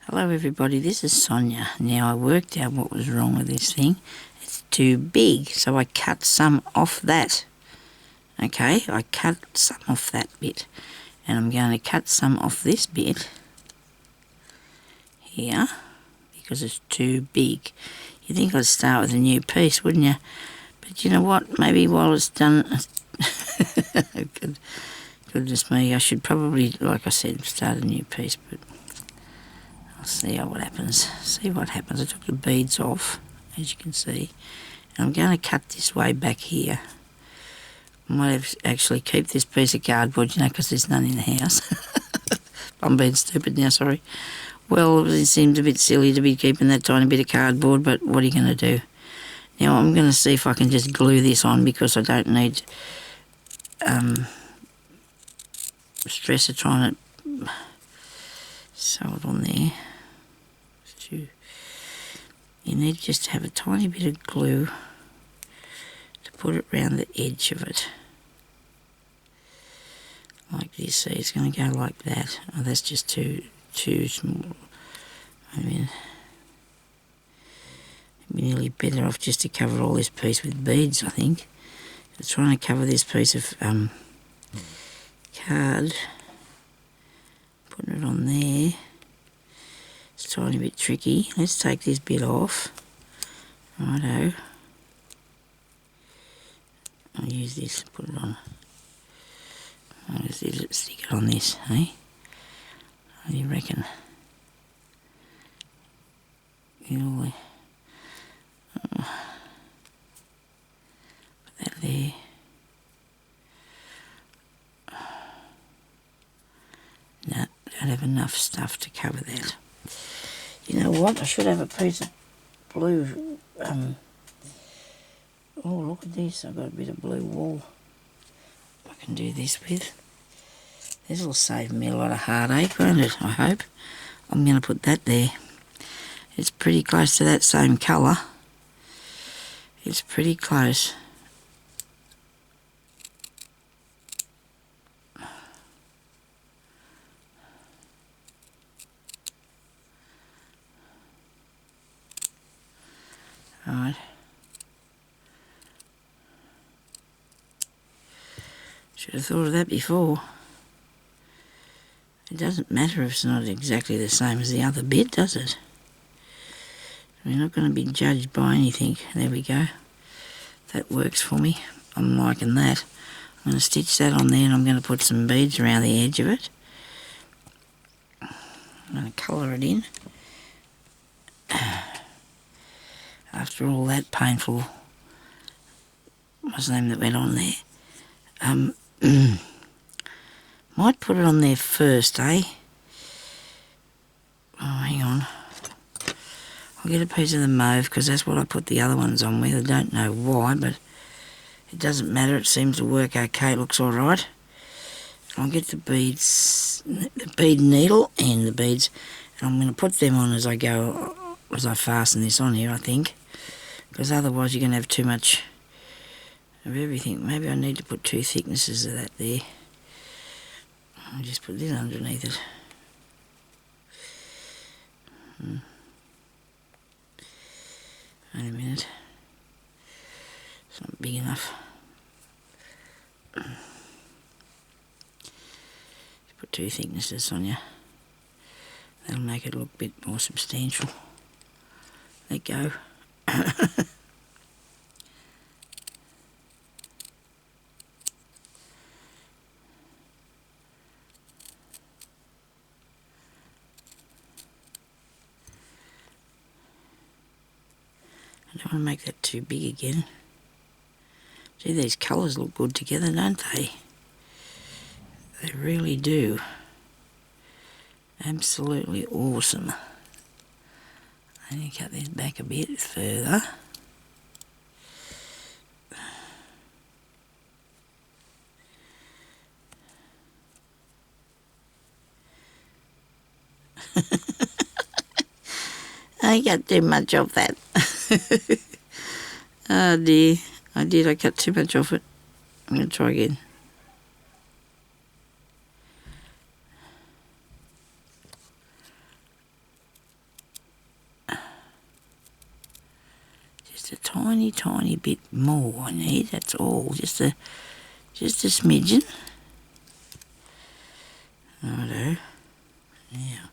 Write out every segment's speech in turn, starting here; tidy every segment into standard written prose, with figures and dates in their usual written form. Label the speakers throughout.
Speaker 1: Hello everybody, this is Sonya. Now I worked out what was wrong with this thing. It's too big, so I cut some off that. Okay, I cut some off that bit. And I'm going to cut some off this bit here because it's too big. You'd think I'd start with a new piece, wouldn't you? But you know what? Maybe while it's done... Goodness me, I should probably, like I said, start a new piece, but I'll see what happens. See what happens. I took the beads off, as you can see. And I'm going to cut this way back here. I might have actually keep this piece of cardboard, you know, because there's none in the house. I'm being stupid now, sorry. Well, it seems a bit silly to be keeping that tiny bit of cardboard, but what are you going to do? Now, I'm going to see if I can just glue this on because I don't need stress of trying to sew it on there. You need just to have a tiny bit of glue to put it around the edge of it. Like this, see, it's going to go like that. Oh, that's just too small. I mean, it'd be nearly better off just to cover all this piece with beads, I think. I'm trying to cover this piece of card, putting it on there. It's a tiny bit tricky. Let's take this bit off. Righto. I'll use this, put it on. I'll just stick it on this, eh? What do you reckon? Put that there. No, don't have enough stuff to cover that. You know what? I should have a piece of blue. Oh, look at this. I've got a bit of blue wool I can do this with. This will save me a lot of heartache, won't it? I hope. I'm going to put that there. It's pretty close to that same colour. It's pretty close. Right. Should have thought of that before. It doesn't matter if it's not exactly the same as the other bit, does it? We're not going to be judged by anything. There we go. That works for me. I'm liking that. I'm going to stitch that on there and I'm going to put some beads around the edge of it. I'm going to colour it in. After all that painful, what's the name that went on there? Might put it on there first, eh? Oh, hang on. I'll get a piece of the mauve because that's what I put the other ones on with. I don't know why, but it doesn't matter. It seems to work okay. It looks all right. I'll get the beads, the bead needle and the beads, and I'm going to put them on as I go, as I fasten this on here, I think. Because otherwise you're going to have too much of everything. Maybe I need to put 2 thicknesses of that there. I'll just put this underneath it. Wait a minute. It's not big enough. Put 2 thicknesses, Sonya. That'll make it look a bit more substantial. Let go. I don't want to make that too big again. See, these colours look good together, don't they? They really do. Absolutely awesome. I need to cut this back a bit further. I got too much of that. Oh dear. I cut too much off it. I'm going to try again. Just a tiny, tiny bit more I need, that's all. Just a smidgen. Righto. Now,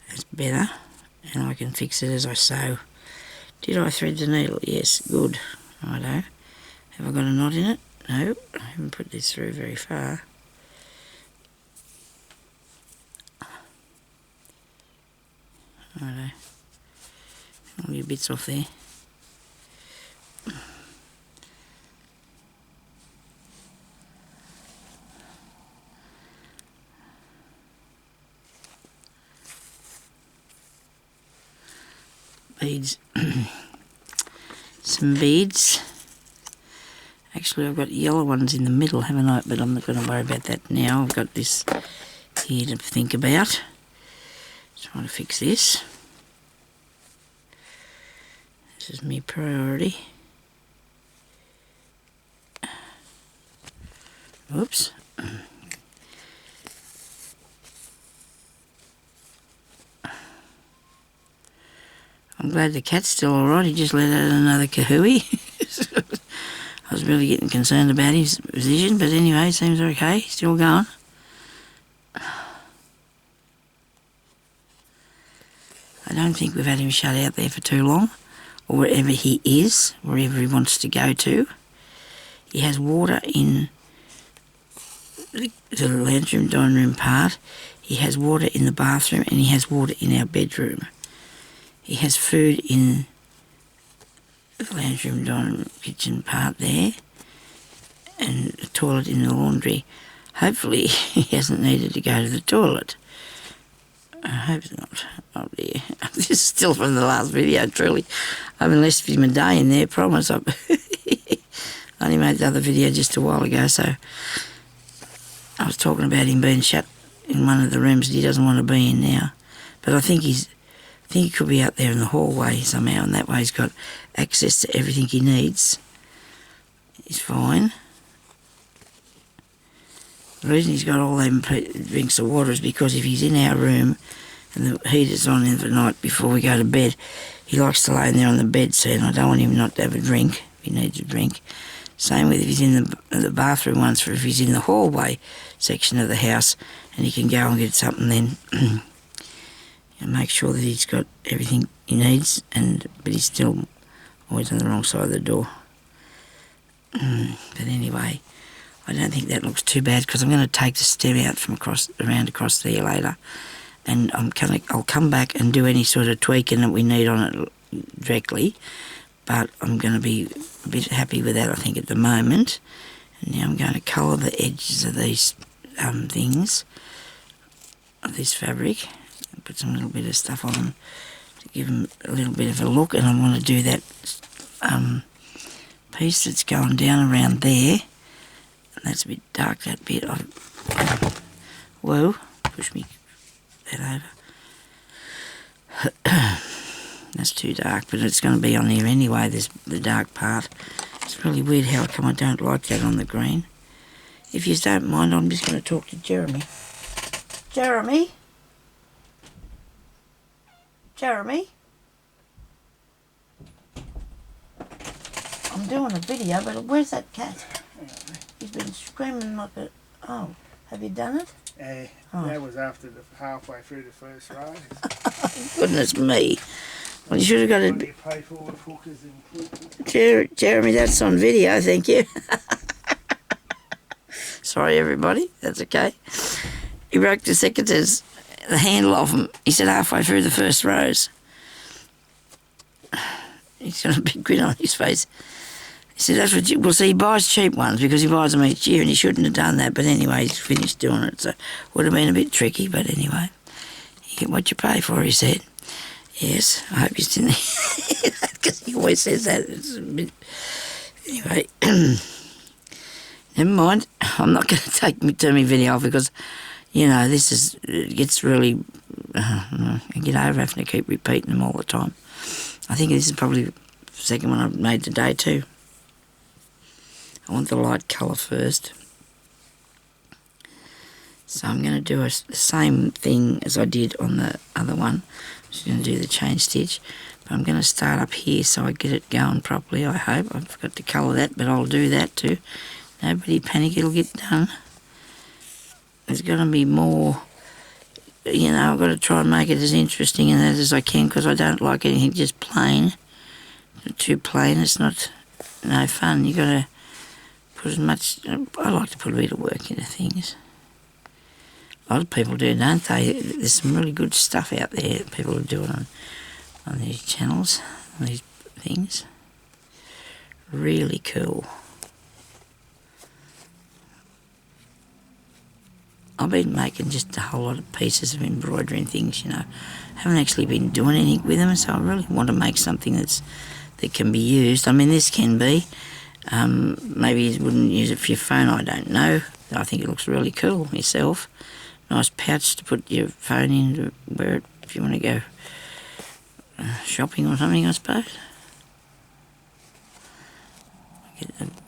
Speaker 1: that's better. And I can fix it as I sew. Did I thread the needle? Yes, good. Righto. Have I got a knot in it? No, I haven't put this through very far. Righto. All your bits off there. Beads. Some beads. Actually, I've got yellow ones in the middle, haven't I? But I'm not going to worry about that now. I've got this here to think about. Trying to fix this. This is my priority. Oops. I'm glad the cat's still alright. He just let out another kahooey. I was really getting concerned about his position, but anyway, it seems okay. Still going. I don't think we've had him shut out there for too long, or wherever he is, wherever he wants to go to. He has water in the lounge room, dining room part. He has water in the bathroom, and he has water in our bedroom. He has food in the lounge room, dining room, kitchen part there, and a toilet in the laundry. Hopefully he hasn't needed to go to the toilet. I hope not. Oh dear. This is still from the last video, truly. I haven't left him a day in there, promise. I only made the other video just a while ago, so I was talking about him being shut in one of the rooms that he doesn't want to be in now. But I think he could be out there in the hallway somehow, and that way he's got access to everything he needs. He's fine. The reason he's got all them drinks of water is because if he's in our room and the heater's on in the night before we go to bed, he likes to lay in there on the bed, so I don't want him not to have a drink if he needs a drink. Same with if he's in the bathroom once, or if he's in the hallway section of the house and he can go and get something then. And make sure that he's got everything he needs, but he's still always on the wrong side of the door. But anyway, I don't think that looks too bad, because I'm going to take the stem out from around across there later, and I'll come back and do any sort of tweaking that we need on it directly. But I'm going to be a bit happy with that, I think, at the moment. And now I'm going to colour the edges of these things, of this fabric. Put some little bit of stuff on them to give them a little bit of a look, and I want to do that piece that's going down around there, and that's a bit dark, that bit. Whoa, push me that over. That's too dark, but it's going to be on there anyway, the dark part. It's really weird how come I don't like that on the green. If you don't mind, I'm just going to talk to Jeremy. Jeremy? Jeremy? I'm doing a video, but where's that cat? He's been screaming like a... Oh, have you done it?
Speaker 2: That was after halfway through the first row.
Speaker 1: Goodness me. Well, you should have got it. Jeremy, that's on video, thank you. Sorry, everybody. That's okay. He broke the secateurs, the handle off them. He said halfway through the first rows. He's got a big grin on his face. He said, that's what you... Well, see, he buys cheap ones because he buys them each year, and he shouldn't have done that. But anyway, he's finished doing it, so would have been a bit tricky. But anyway, you get what you pay for, he said. Yes, I hope you didn't hear that, because he always says that. It's a bit... Anyway, never mind. I'm not going to take my video off because, you know, this is... It gets really... I get over having to keep repeating them all the time. I think this is probably the second one I've made today too. I want the light colour first. So I'm going to do the same thing as I did on the other one. I'm just going to do the chain stitch. But I'm going to start up here so I get it going properly, I hope. I forgot to colour that, but I'll do that too. Nobody panic, it'll get done. There's going to be more, you know, I've got to try and make it as interesting and that as I can, because I don't like anything just plain. Too plain, it's no fun. You've got to put as much, I like to put a bit of work into things. A lot of people do, don't they? There's some really good stuff out there that people are doing on these channels, on these things. Really cool. I've been making just a whole lot of pieces of embroidery and things, you know. I haven't actually been doing anything with them, so I really want to make something that can be used. I mean, this can be. Maybe you wouldn't use it for your phone, I don't know. I think it looks really cool myself. Nice pouch to put your phone in to wear it if you want to go shopping or something, I suppose.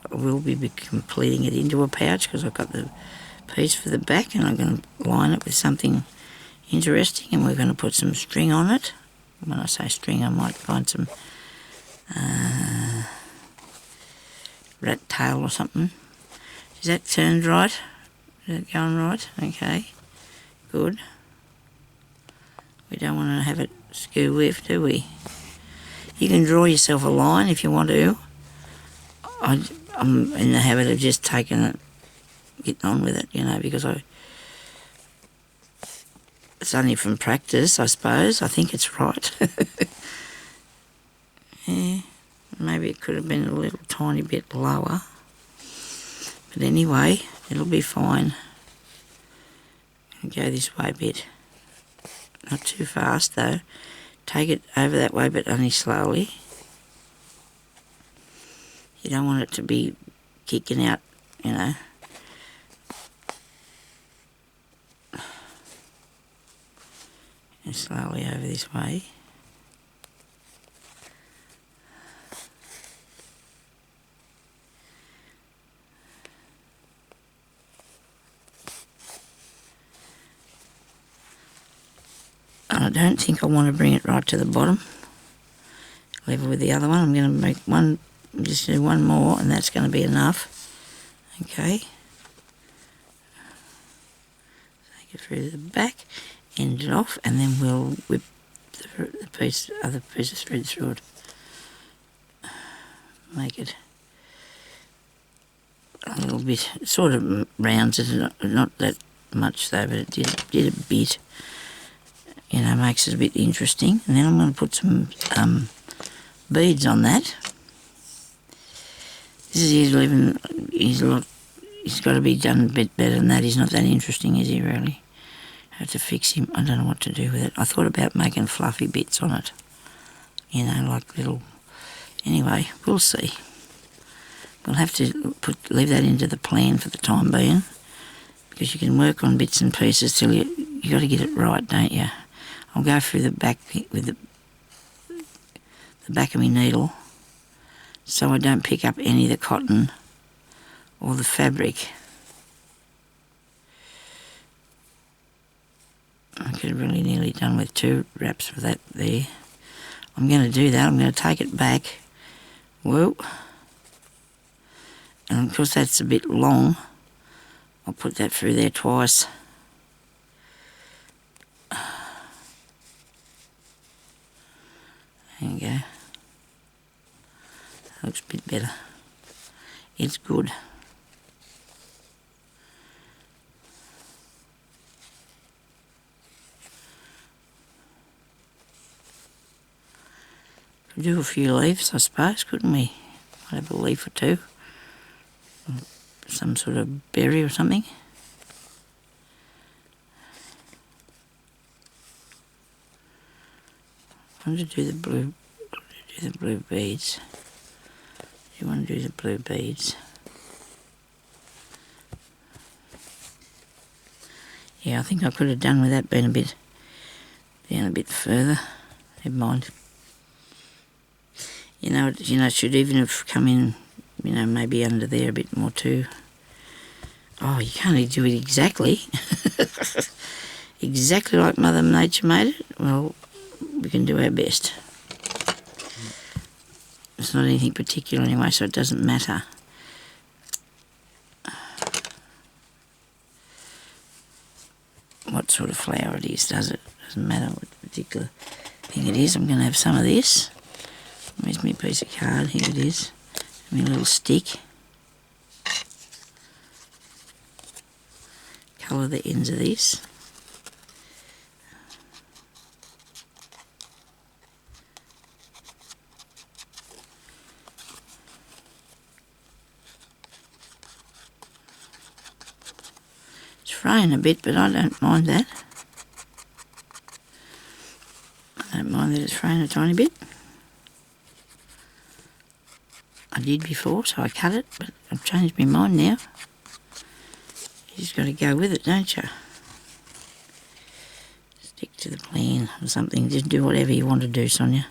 Speaker 1: I will be completing it into a pouch because I've got the piece for the back, and I'm going to line it with something interesting, and we're going to put some string on it. When I say string, I might find some rat tail or something. Is that turned right? Is that going right? Okay, good. We don't want to have it skew with, do we? You can draw yourself a line if you want to. I'm in the habit of just taking it, getting on with it, you know, because it's only from practice, I suppose. I think it's right. Yeah, maybe it could have been a little tiny bit lower. But anyway, it'll be fine. I'll go this way a bit. Not too fast though. Take it over that way, but only slowly. You don't want it to be kicking out, you know. And slowly over this way. And I don't think I want to bring it right to the bottom. Level with the other one. I'm going to make one, just do one more, and that's going to be enough. Okay. Take it through the back, end it off, and then we'll whip the other piece of thread through it. Make it a little bit, it sort of rounds it, not that much though, but it did a bit. You know, makes it a bit interesting. And then I'm going to put some beads on that. This is he's got to be done a bit better than that. He's not that interesting, is he, really? I have to fix him. I don't know what to do with it. I thought about making fluffy bits on it. You know, like little... Anyway, we'll see. We'll have to leave that into the plan for the time being, because you can work on bits and pieces till you got to get it right, don't you? I'll go through the back with the back of my needle so I don't pick up any of the cotton or the fabric. I could have really nearly done with 2 wraps of that there. I'm going to do that. I'm going to take it back. Whoa. And of course that's a bit long. I'll put that through there twice. There you go. That looks a bit better. It's good. Could do a few leaves, I suppose, couldn't we? Might have a leaf or 2. Some sort of berry or something. I want to do the blue beads. You want to do the blue beads? Yeah, I think I could have done with that being a bit down a bit further. Never mind. You know, it should even have come in, you know, maybe under there a bit more too. Oh, you can't do it exactly. Exactly like Mother Nature made it. Well, we can do our best. It's not anything particular anyway, so it doesn't matter. What sort of flour it is, does it? Doesn't matter what particular thing it is. I'm going to have some of this. Where's my piece of card? Here it is. My little stick. Colour the ends of this. It's fraying a bit, but I don't mind that. I don't mind that it's fraying a tiny bit. I did before, so I cut it, but I've changed my mind now. You just got to go with it, don't you? Stick to the plan or something. Just do whatever you want to do, Sonya.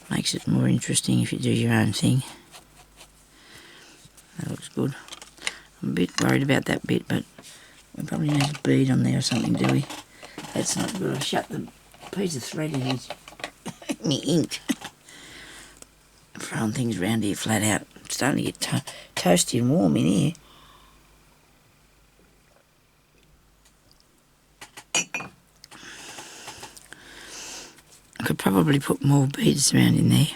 Speaker 1: Makes it more interesting if you do your own thing. That looks good. I'm a bit worried about that bit, but we probably need a bead on there or something, do we? That's not good. I shut the piece of thread in me ink. I'm throwing things around here flat out. It's starting to get toasty and warm in here. I could probably put more beads around in there.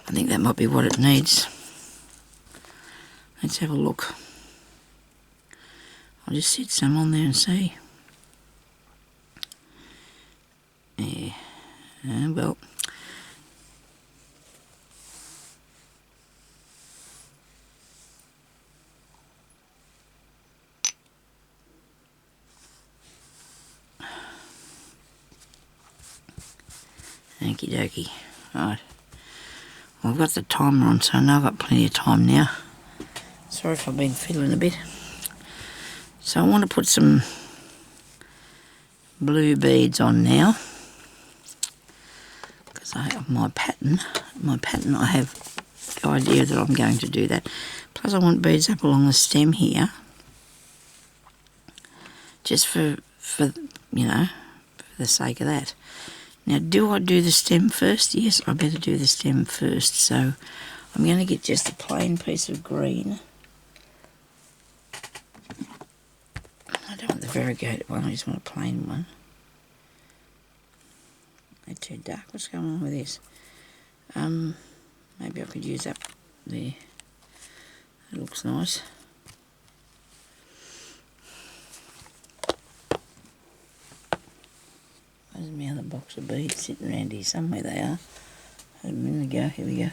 Speaker 1: I think that might be what it needs. Let's have a look. I'll just set some on there and see. Yeah, well. Okie dokie. Right. Well, I've got the timer on, so I know I've got plenty of time now. Sorry if I've been fiddling a bit. So I want to put some blue beads on now. Because I have my pattern. I have the idea that I'm going to do that. Plus I want beads up along the stem here. Just for you know, for the sake of that. Now, do I do the stem first? Yes, I better do the stem first. So I'm going to get just a plain piece of green. I don't want the variegated one, I just want a plain one. They're too dark. What's going on with this? Maybe I could use up there. That looks nice. Where's my other box of beads sitting around here? Somewhere they are. Had a minute ago. Here we go.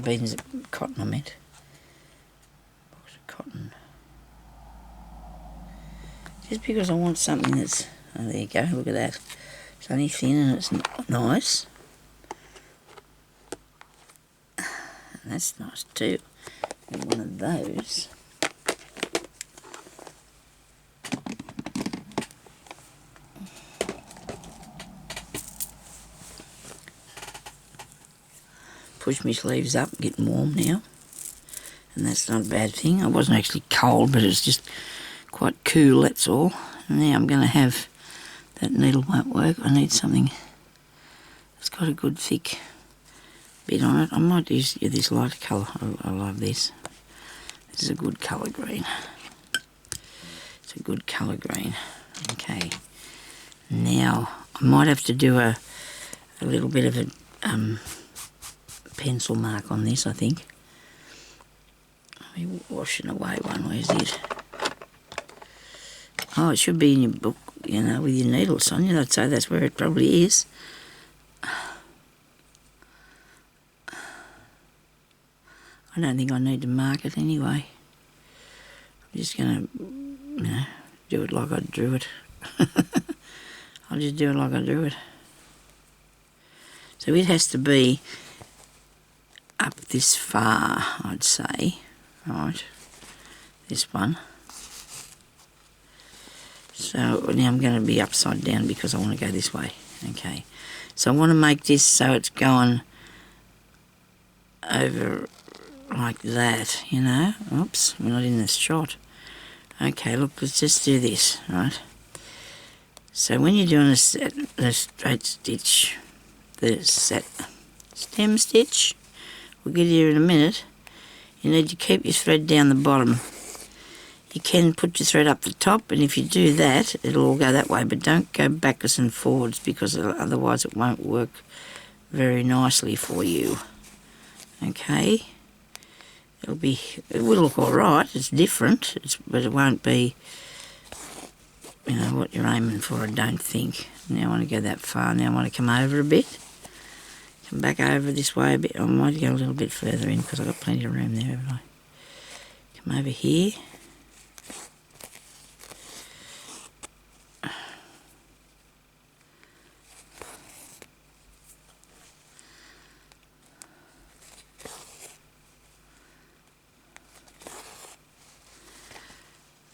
Speaker 1: Beads of cotton, I meant. Box of cotton. Just because I want something that's... Oh, there you go. Look at that. It's only thin and it's nice. And that's nice too. And one of those. Push my sleeves up, getting warm now. And that's not a bad thing. I wasn't actually cold, but it's just quite cool, that's all. And now I'm going to have... That needle won't work. I need something that's got a good thick bit on it. I might use this lighter colour. I love this. This is a good colour green. It's a good colour green. Okay. Now, I might have to do a little bit of a pencil mark on this, I think. Let me washing away one. Where's it? Oh, it should be in your book, you know, with your needle, Sonya. I'd say that's where it probably is. I don't think I need to mark it anyway. I'm just going to, you know, do it like I drew it. I'll just do it like I drew it. So it has to be up this far, I'd say. Right, this one. So now I'm going to be upside down because I want to go this way. Okay, so I want to make this so it's going over like that, you know. Oops, we're not in this shot. Okay, look, let's just do this, right? So when you're doing a straight stitch, the stem stitch, we'll get here in a minute, you need to keep your thread down the bottom. You can put your thread up the top, and if you do that, it'll all go that way, but don't go backwards and forwards because otherwise it won't work very nicely for you. Okay? It will look alright, it's different, but it won't be, you know, what you're aiming for, I don't think. Now I want to go that far, now I want to come over a bit. Come back over this way a bit. I might go a little bit further in because I've got plenty of room there, haven't I? Come over here.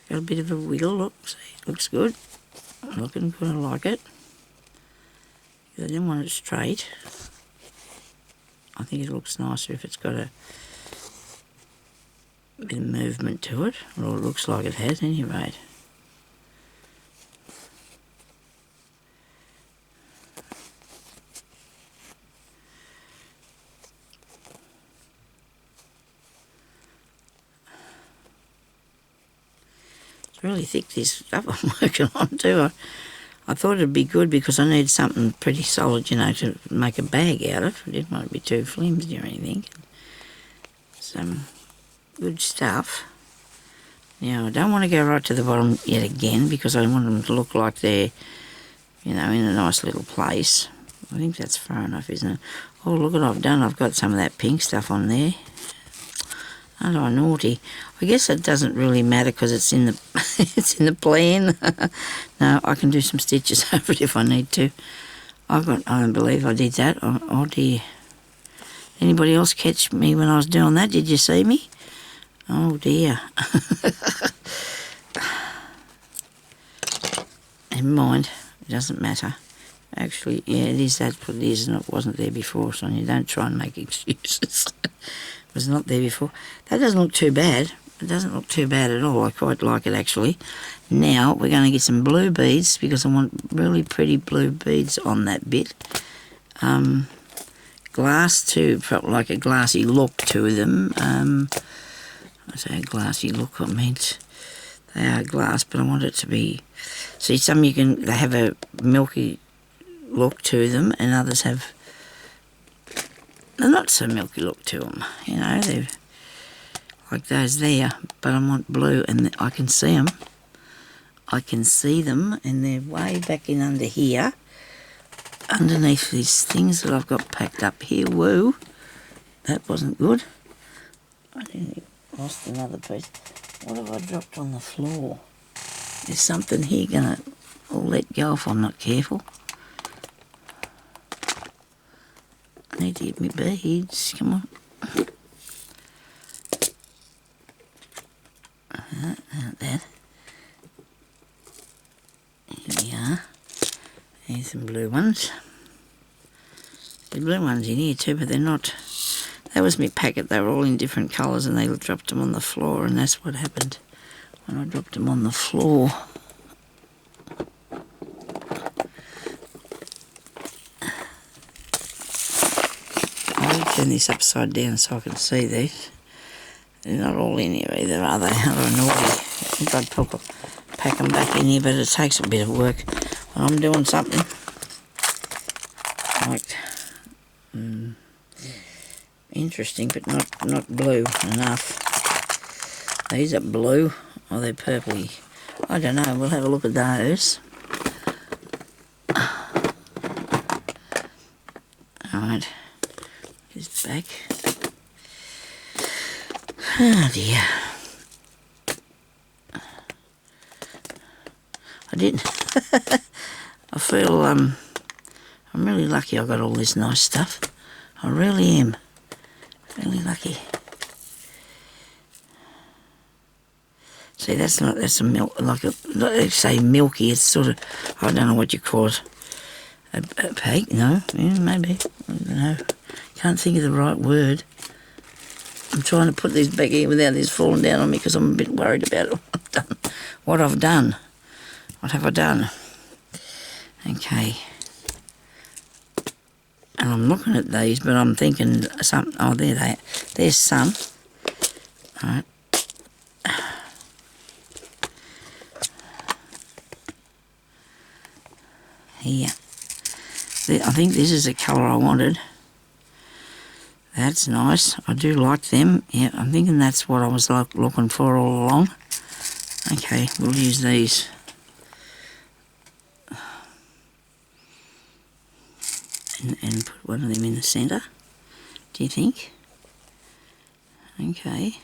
Speaker 1: Got a bit of a wiggle, look, see, looks good. Looking good, I like it. I didn't want it straight. I think it looks nicer if it's got a bit of movement to it, or it looks like it has at any rate. It's really thick, this stuff I'm working on too. I thought it'd be good because I need something pretty solid, you know, to make a bag out of. I didn't want it to be too flimsy or anything. Some good stuff. Now, I don't want to go right to the bottom yet again because I want them to look like they're, you know, in a nice little place. I think that's far enough, isn't it? Oh, look what I've done. I've got some of that pink stuff on there. Aren't I naughty? I guess it doesn't really matter because it's in the it's in the plan. No, I can do some stitches over it if I need to. I don't believe I did that. Oh dear. Anybody else catch me when I was doing that? Did you see me? Oh dear. Never mind. It doesn't matter. Actually, yeah, it is. That's what it is, and it wasn't there before, Sonya. Don't try and make excuses. It was not there before. That doesn't look too bad. It doesn't look too bad at all. I quite like it, actually. Now, we're going to get some blue beads because I want really pretty blue beads on that bit. Glass, too, like a glassy look to them. I say a glassy look, I meant they are glass, but I want it to be... See, some they have a milky look to them, and others have a not so milky look to them, you know, they're like those there, but I want blue, and I can see them. I can see them, and they're way back in under here, underneath these things that I've got packed up here. Woo, that wasn't good. I think I lost another piece. What have I dropped on the floor? There's something here gonna all let go if I'm not careful. I need to get my beads, come on. That. Here we are. There's some blue ones. The blue ones in here too, but they're not. That was my packet. They were all in different colours, and they dropped them on the floor, and that's what happened when I dropped them on the floor. I'll turn this upside down so I can see these. They're not all in here either, are they? They're naughty. I think I'd pack them back in here, but it takes a bit of work when I'm doing something like interesting, but not blue enough. These are blue, or they're purpley. I don't know. We'll have a look at those. All right, just back. Oh dear. I didn't. I feel I'm really lucky I got all this nice stuff. I really am. Really lucky. See, that's a milk, like they say milky, it's sort of, I don't know what you call it. A peg? No? Yeah, maybe. I don't know. Can't think of the right word. I'm trying to put these back here without this falling down on me because I'm a bit worried about what I've done. What have I done? Okay. And I'm looking at these, but I'm thinking some. Oh, there they are. There's some. All right. Here. I think this is the colour I wanted. That's nice. I do like them. Yeah, I'm thinking that's what I was looking for all along. Okay, we'll use these. And put one of them in the centre. Do you think? Okay.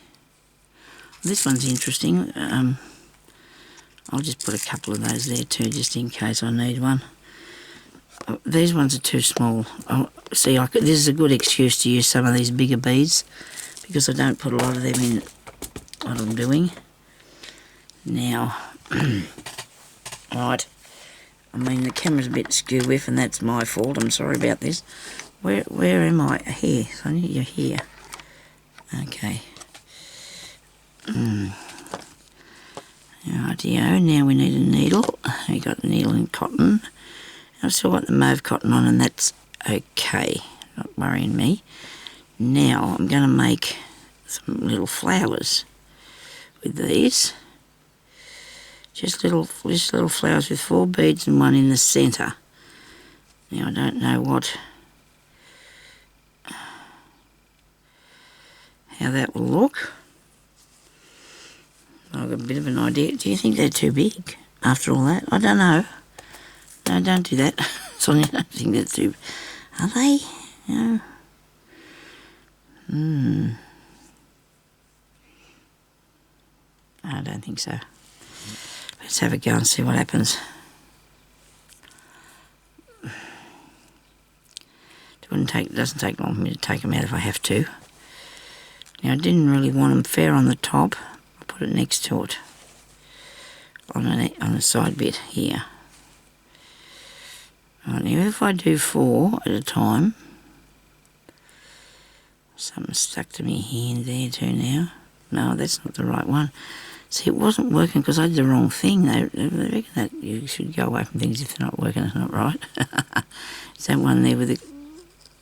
Speaker 1: This one's interesting. I'll just put a couple of those there too, just in case I need one. These ones are too small. See, this is a good excuse to use some of these bigger beads because I don't put a lot of them in what I'm doing. Now, right, I mean the camera's a bit skew with and that's my fault, I'm sorry about this. Where am I? Here, Sonia, you're here. Okay. Rightio, now we need a needle. We got the needle in cotton. I've still got the mauve cotton on and that's okay, not worrying me. Now I'm going to make some little flowers with these. Just little flowers with 4 beads and one in the centre. Now I don't know how that will look. I've got a bit of an idea. Do you think they're too big after all that? I don't know. No, don't do that. Sonia, I don't think they're too... Are they? No. I don't think so. Let's have a go and see what happens. It doesn't take long for me to take them out if I have to. Now I didn't really want them fair on the top. I'll put it next to it on a side bit here. Right, now if I do 4 at a time, something stuck to me here and there too now. No, that's not the right one. See, it wasn't working because I did the wrong thing. They reckon that you should go away from things if they're not working. It's not right. It's that one there with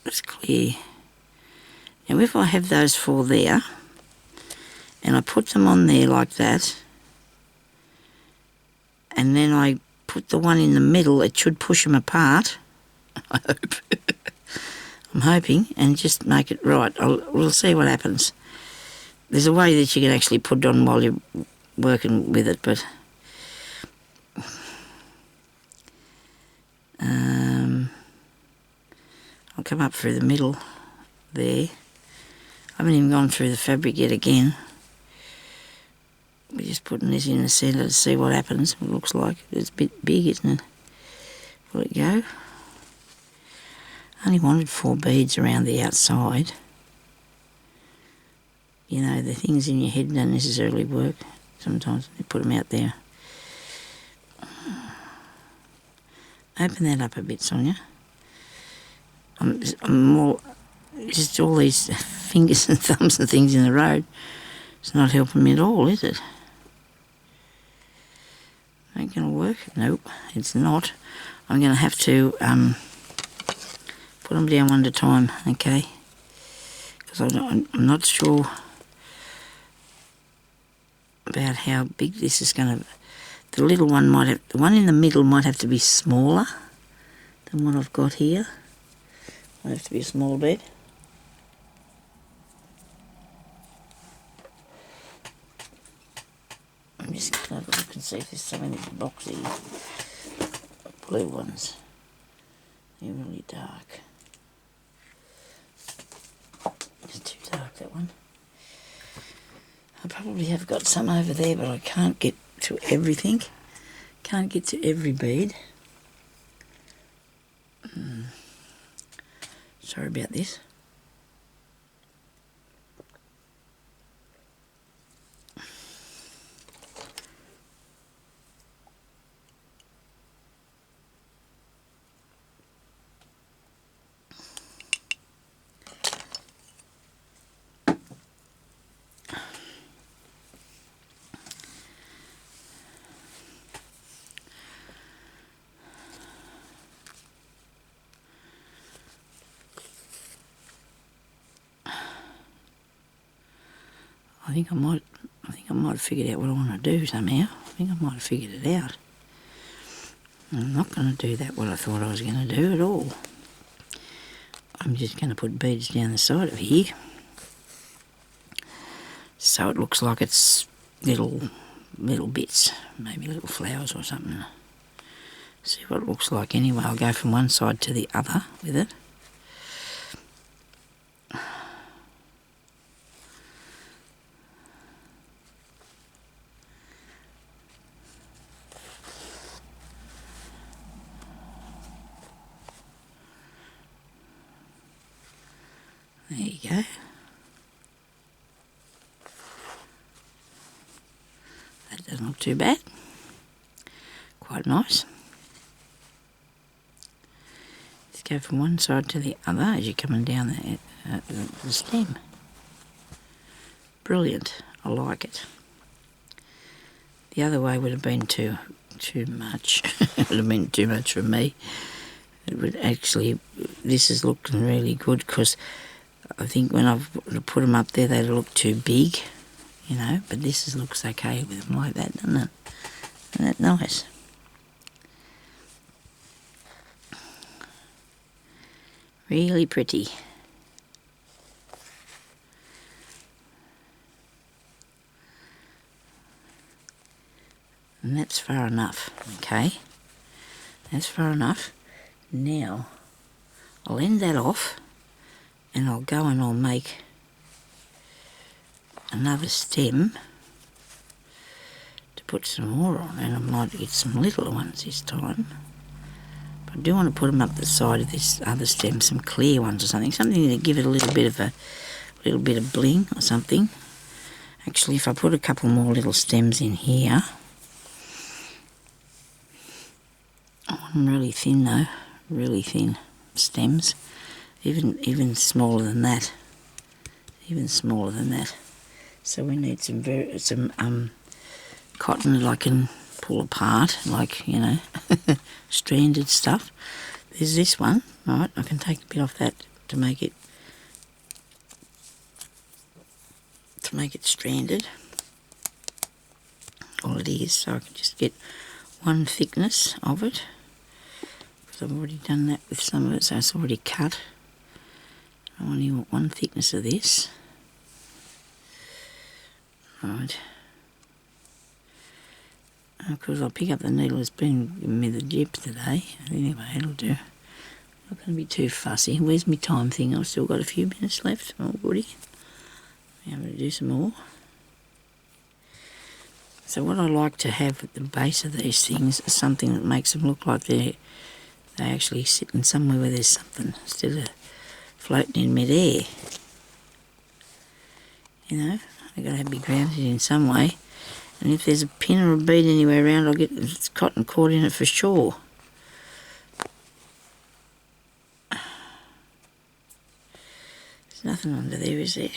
Speaker 1: it's clear. Now if I have those 4 there, and I put them on there like that, and then I put the one in the middle, it should push them apart. I hope. I'm hoping, and just make it right. We'll see what happens. There's a way that you can actually put it on while you're working with it, but I'll come up through the middle there. I haven't even gone through the fabric yet again. We're just putting this in the centre to see what happens. It looks like it's a bit big, isn't it? Will it go? I only wanted 4 beads around the outside. You know, the things in your head don't necessarily work. Sometimes they put them out there. Open that up a bit, Sonia. I'm more... Just all these fingers and thumbs and things in the road. It's not helping me at all, is it? Ain't going to work? Nope, it's not. I'm going to have to put them down one at a time, okay? Because I'm not sure about how big this is going to... The little one might have... The one in the middle might have to be smaller than what I've got here. Might have to be a small bit. I'm just going to have a look and see if there's some in this box here. Blue ones. They're really dark. It's too dark, that one. I probably have got some over there, but I can't get to everything. Can't get to every bead. Sorry about this. I think I might have figured out what I want to do somehow. I think I might have figured it out. I'm not going to do that what I thought I was going to do at all. I'm just going to put beads down the side of here, so it looks like it's little bits, maybe little flowers or something. See what it looks like anyway. I'll go from one side to the other with it. There you go. That doesn't look too bad. Quite nice. Just go from one side to the other as you're coming down the stem. Brilliant. I like it. The other way would have been too much. It would have been too much for me. It would actually, this is looking really good because I think when I've put them up there they look too big, you know, but this looks okay with them like that, doesn't it? Isn't that nice? Really pretty. And that's far enough, okay? That's far enough. Now, I'll end that off and I'll go and I'll make another stem to put some more on, and I might get some little ones this time. But I do want to put them up the side of this other stem, some clear ones or something to give it a little bit of bling or something. Actually, if I put a couple more little stems in here, I want them really thin though, really thin stems, even smaller than that, So we need some cotton that I can pull apart, like, you know, stranded stuff. There's this one, right? I can take a bit off that to make it stranded. All it is, so I can just get one thickness of it. Because I've already done that with some of it, so it's already cut. I only want one thickness of this. Right. Of course, I'll pick up the needle. It's been giving me the jips today. Anyway, it'll do. Not going to be too fussy. Where's my time thing? I've still got a few minutes left. Oh, goody. I'm going to do some more. So what I like to have at the base of these things is something that makes them look like they're actually sitting somewhere where there's something instead of floating in mid-air. You know, they've got to be grounded in some way. And if there's a pin or a bead anywhere around, I'll get cotton caught in it for sure. There's nothing under there, is there?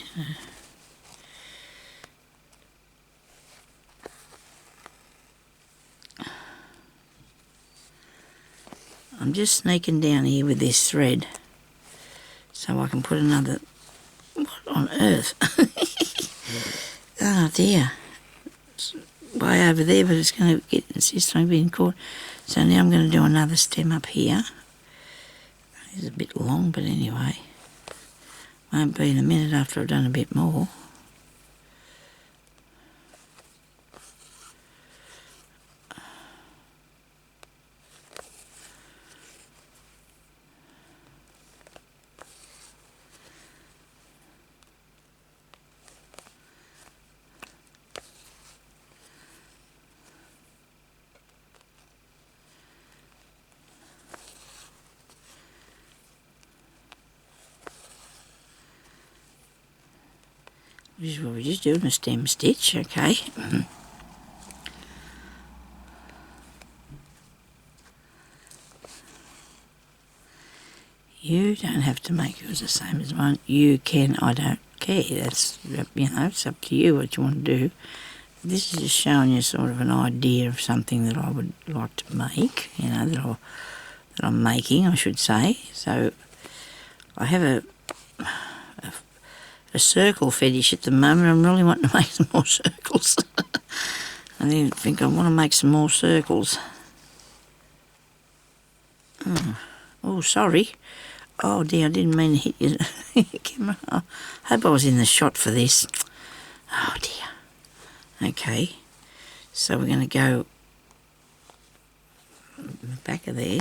Speaker 1: I'm just sneaking down here with this thread so I can put another... What on earth? Oh dear. It's way over there, but it's going to insist on being caught. So now I'm going to do another stem up here. It's a bit long, but anyway. Won't be in a minute after I've done a bit more. We're just doing a stem stitch, okay. You don't have to make yours the same as mine. You can, I don't care. That's, you know, it's up to you what you want to do. This is just showing you sort of an idea of something that I would like to make, you know, that I'm making, I should say. So I have a a circle fetish at the moment. I'm really wanting to make some more circles. I think I want to make some more circles. Oh, sorry. Oh dear, I didn't mean to hit your camera. I hope I was in the shot for this. Oh dear. Okay, so we're going to go back of there.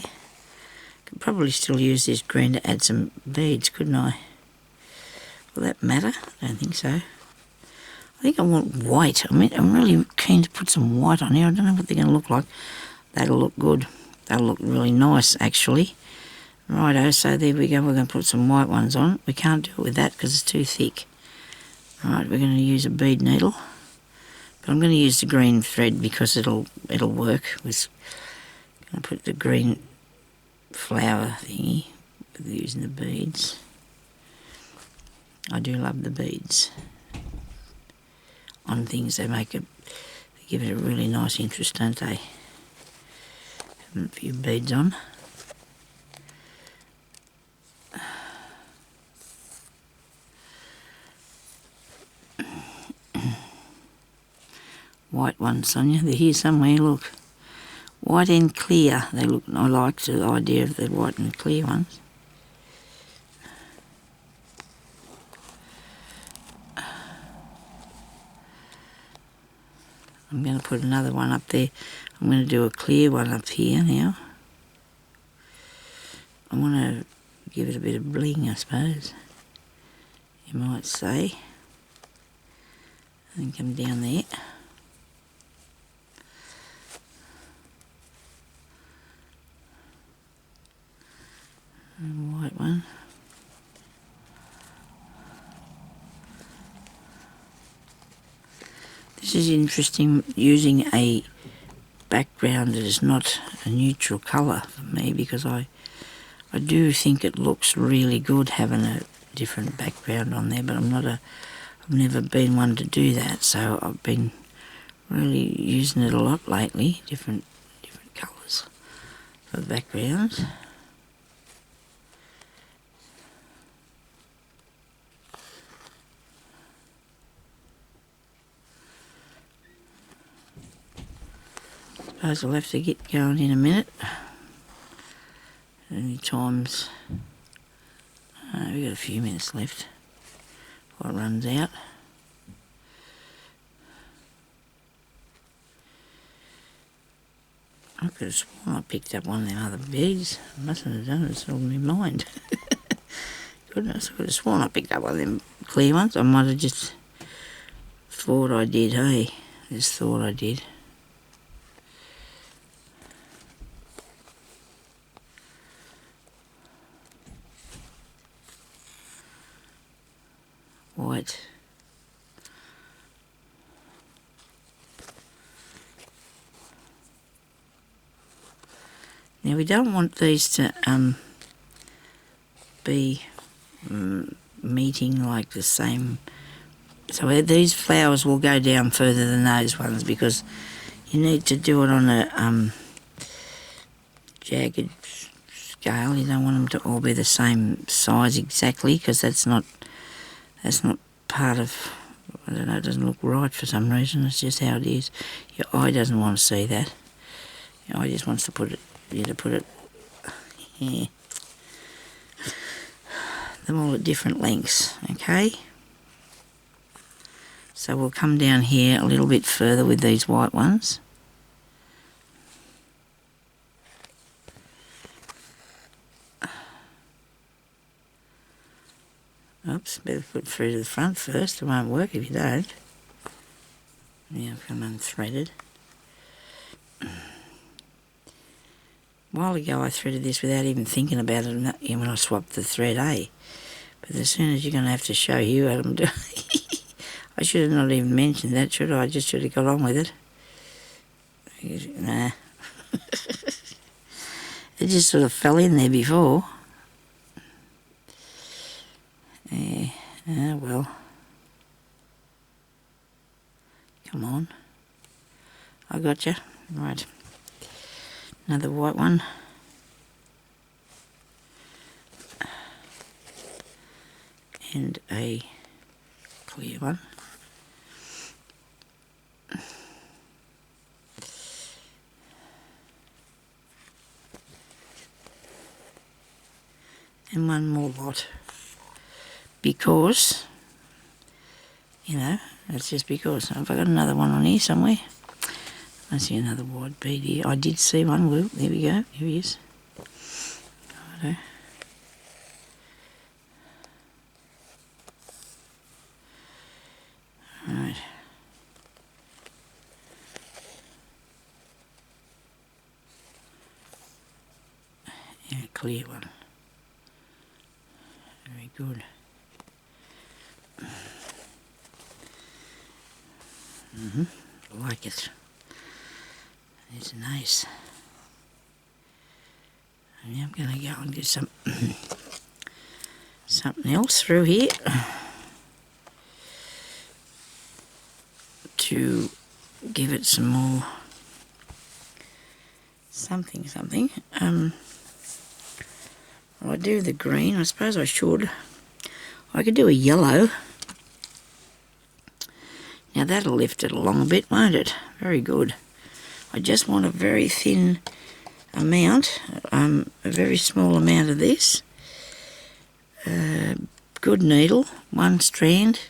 Speaker 1: Could probably still use this green to add some beads, couldn't I? Will that matter? I don't think so. I think I want white. I'm really keen to put some white on here. I don't know what they're going to look like. That'll look good. That'll look really nice, actually. Righto, so there we go. We're going to put some white ones on. We can't do it with that because it's too thick. Alright, we're going to use a bead needle. But I'm going to use the green thread because it'll work. I'm going to put the green flower thingy with using the beads. I do love the beads on things. They give it a really nice interest, don't they? Having a few beads on. White ones, Sonia. They're here somewhere, look. White and clear. They look. I like the idea of the white and clear ones. I'm going to put another one up there. I'm going to do a clear one up here now. I want to give it a bit of bling, I suppose, you might say. And come down there. And white one. This is interesting, using a background that is not a neutral colour for me, because I do think it looks really good having a different background on there, but I've never been one to do that, so I've been really using it a lot lately, different colours for the backgrounds. I suppose I'll have to get going in a minute. Any times, we've got a few minutes left before it runs out. I could have sworn I picked up one of them other beads. I mustn't have done it, it's all in my mind. Goodness, I could have sworn I picked up one of them clear ones. I might have just thought I did, hey? Just thought I did. White. Now we don't want these to be meeting like the same. So these flowers will go down further than those ones, because you need to do it on a jagged scale. You don't want them to all be the same size exactly, because that's not part of, I don't know, it doesn't look right for some reason. It's just how it is. Your eye doesn't want to see that. Your eye just wants to put it, yeah. Them all at different lengths, okay? So we'll come down here a little bit further with these white ones. Oops, better put through to the front first. It won't work if you don't. Yeah, I've come unthreaded. A while ago I threaded this without even thinking about it when I swapped the thread, eh? But as soon as you're going to have to show you how I'm doing, I should have not even mentioned that, should I? I just should have got on with it. Nah. It just sort of fell in there before. Yeah, well. Come on. I got you. Right. Another white one. And a clear one. And one more lot. Because, you know, that's just because. Have I got another one on here somewhere? I see another wide bead here. I did see one. Well, there we go. Here he is. Righto. Right. Yeah, clear one. Very good. I like it. It's an ace. And I'm going to go and do something else through here to give it some more something. Well, I do the green. I suppose I should. I could do a yellow. Now that'll lift it along a bit, won't it? Very good. I just want a very thin amount, a very small amount of this. Good needle, one strand.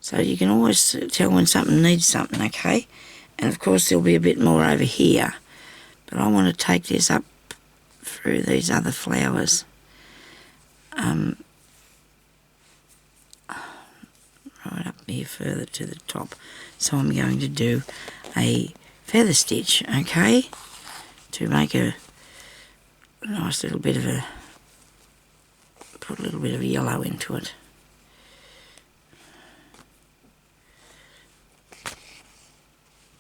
Speaker 1: So you can always tell when something needs something, okay? And of course there'll be a bit more over here. But I want to take this up through these other flowers. Right up here further to the top. So I'm going to do a feather stitch, okay? To make a nice little bit of a, put a little bit of yellow into it.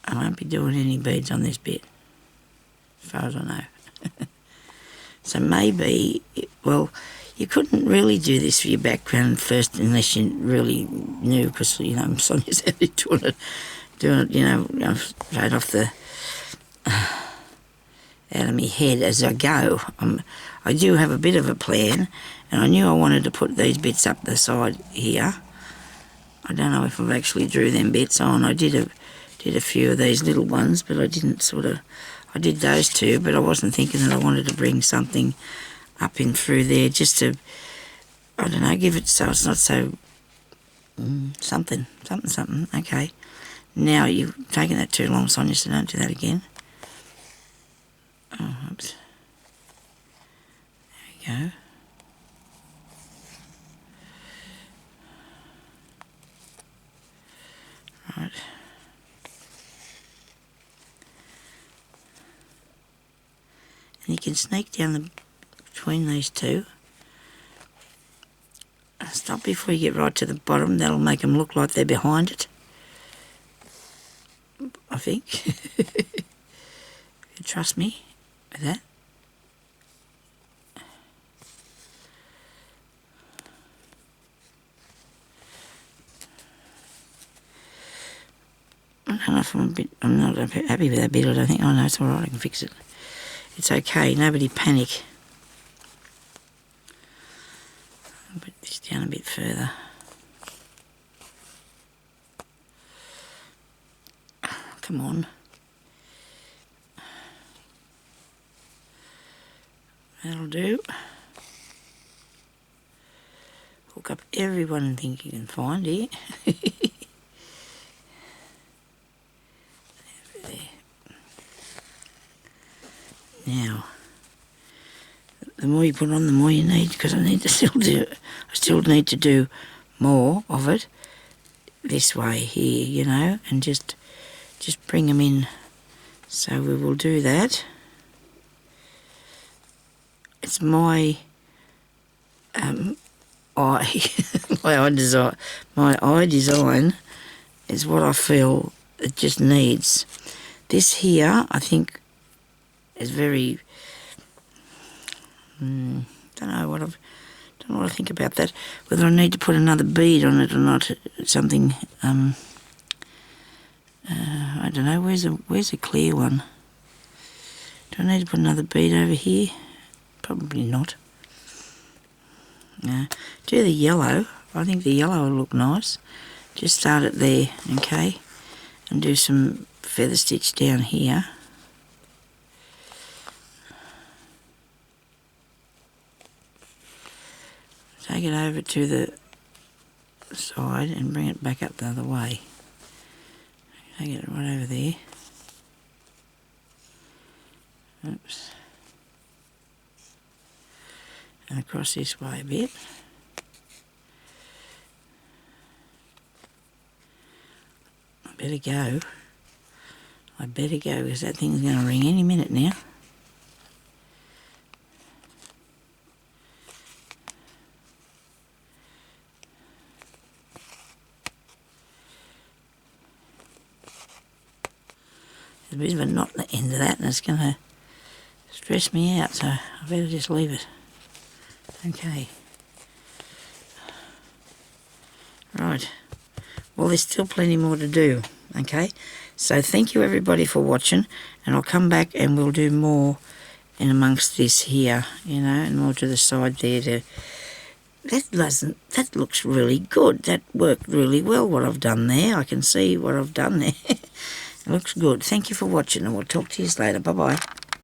Speaker 1: I won't be doing any beads on this bit, as far as I know. So maybe, well, you couldn't really do this for your background first unless you really knew, because, you know, Sonya's out there doing it, you know, straight off the, out of my head as I go. I do have a bit of a plan, and I knew I wanted to put these bits up the side here. I don't know if I've actually drew them bits on. I did a few of these little ones, but I didn't sort of, I did those two, but I wasn't thinking that I wanted to bring something up in through there just to, I don't know, give it so it's not so something, okay. Now you've taken that too long, Sonya, so don't do that again. Oh, oops. There we go. Right. And you can sneak down between these two. Stop before you get right to the bottom. That'll make them look like they're behind it, I think. You trust me with that. I don't know if I'm not happy with that bit. I don't think. Oh no, it's all right. I can fix it. It's okay. Nobody panic. I'll put this down a bit further. Come on. That'll do. Hook up everyone and think you can find here. Now, the more you put on, the more you need, because I still need to do more of it this way here, you know, and just bring them in. So we will do that. It's my eye, my eye design is what I feel it just needs. This here, I think, is very, don't know what I think about that. Whether I need to put another bead on it or not, something. I don't know. Where's a clear one? Do I need to put another bead over here? Probably not. Do the yellow. I think the yellow will look nice. Just start it there, okay? And do some feather stitch down here. Take it over to the side and bring it back up the other way. Take it right over there. Oops. And across this way a bit. I better go because that thing's going to ring any minute now. There's a bit of a knot at the end of that and it's going to stress me out, so I better just leave it. Okay. Right. Well, there's still plenty more to do, okay? So thank you everybody for watching, and I'll come back and we'll do more in amongst this here, you know, and more to the side there. That looks really good. That worked really well, what I've done there. I can see what I've done there. It looks good. Thank you for watching, and we'll talk to you later. Bye-bye.